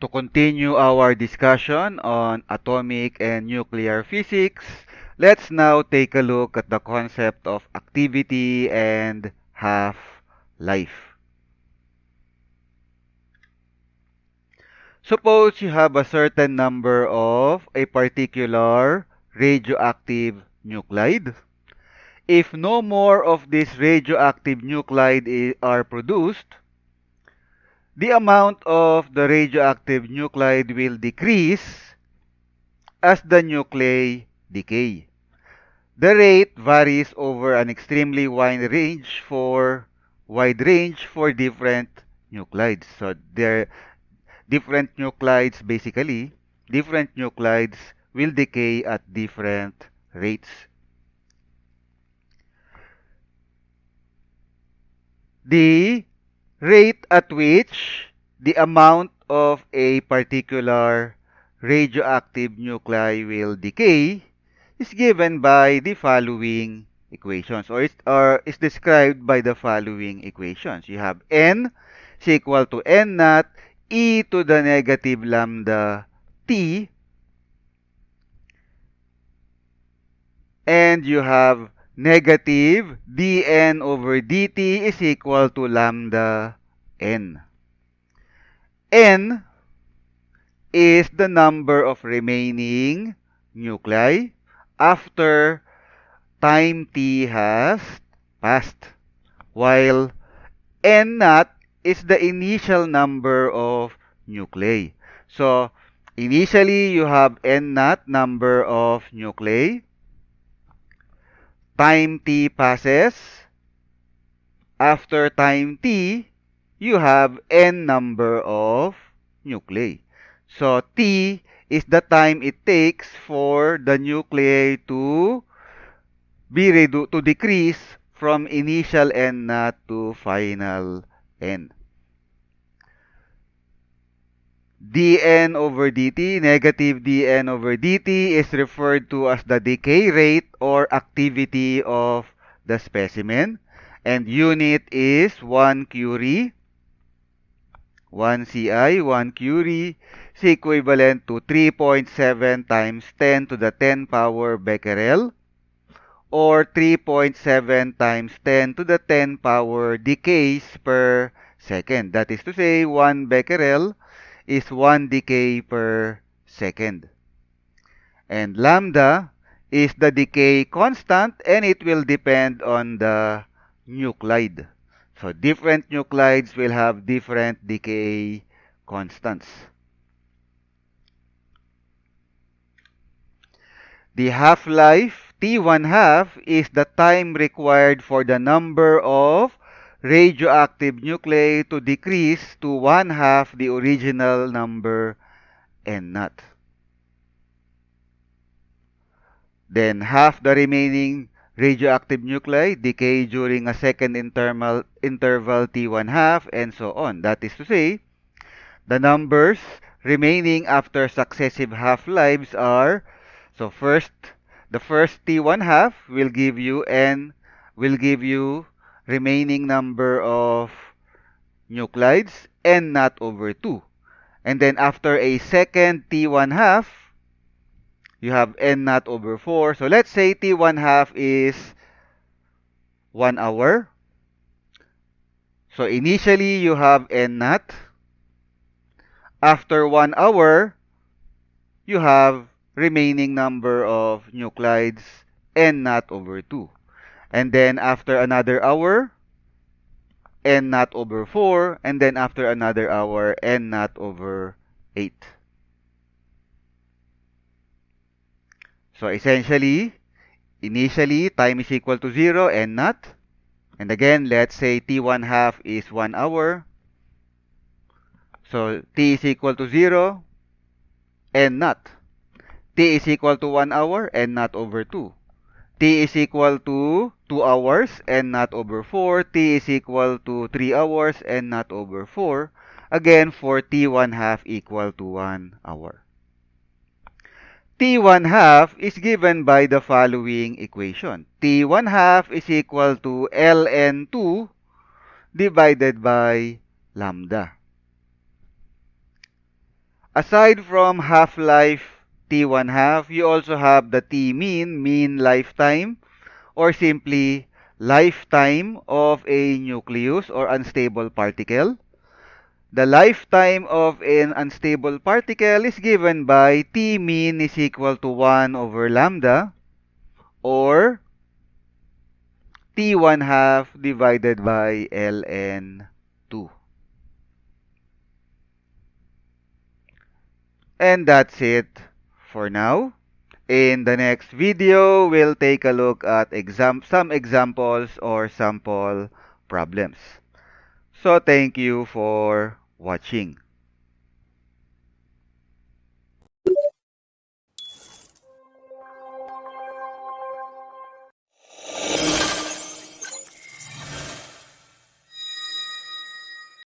To continue our discussion on atomic and nuclear physics, let's now take a look at the concept of activity and half-life. Suppose you have a certain number of a particular radioactive nuclide. If no more of these radioactive nuclide are produced, the amount of the radioactive nuclide will decrease as the nuclei decay. The rate varies over an extremely wide range for different nuclides. So there different nuclides basically, different nuclides will decay at different rates. The rate at which the amount of a particular radioactive nuclei will decay is given by the following equations, or is described by the following equations. You have n is equal to n naught e to the negative lambda t, and you have negative dn over dt is equal to lambda n. N is the number of remaining nuclei after time t has passed, while n naught is the initial number of nuclei. So, initially you have n naught number of nuclei. Time t passes. After time t, you have n number of nuclei. So, t is the time it takes for the nuclei to to decrease from initial n naught to final n. dn over dt, negative dn over dt is referred to as the decay rate or activity of the specimen, and unit is 1 curie. 1 Ci, 1 curie is equivalent to 3.7 times 10 to the 10 power becquerel, or 3.7 times 10 to the 10 power decays per second. That is to say, 1 becquerel is 1 decay per second. And lambda is the decay constant, and it will depend on the nuclide. So different nuclides will have different decay constants. The half-life, T1 half, is the time required for the number of radioactive nuclei to decrease to 1/2 the original number n naught. Then half the remaining radioactive nuclei decay during a second interval T1 half, and so on. That is to say, the numbers remaining after successive half-lives are, so the first T1 half will give you remaining number of nuclides n naught over 2. And then after a second T1 half, you have n naught over 4. So let's say T1 half is 1 hour. So initially you have n naught. After 1 hour, you have remaining number of nuclides n naught over 2. And then after another hour, n naught over 4. And then after another hour, n naught over 8. So essentially, initially, time is equal to 0, n naught. And again, let's say T1 half is 1 hour. So T is equal to 0, n naught. T is equal to 1 hour, n naught over 2. T is equal to 2 hours, n naught over 4. T is equal to 3 hours, n naught over 4. Again, for T1 half equal to 1 hour. T1 half is given by the following equation. T1 half is equal to ln2 divided by lambda. Aside from half-life T1 half, you also have the T mean lifetime, or simply lifetime of a nucleus or unstable particle. The lifetime of an unstable particle is given by T mean is equal to 1 over lambda, or T1 half divided by ln2. And that's it for now. In the next video, we'll take a look at some examples or sample problems. So thank you for watching.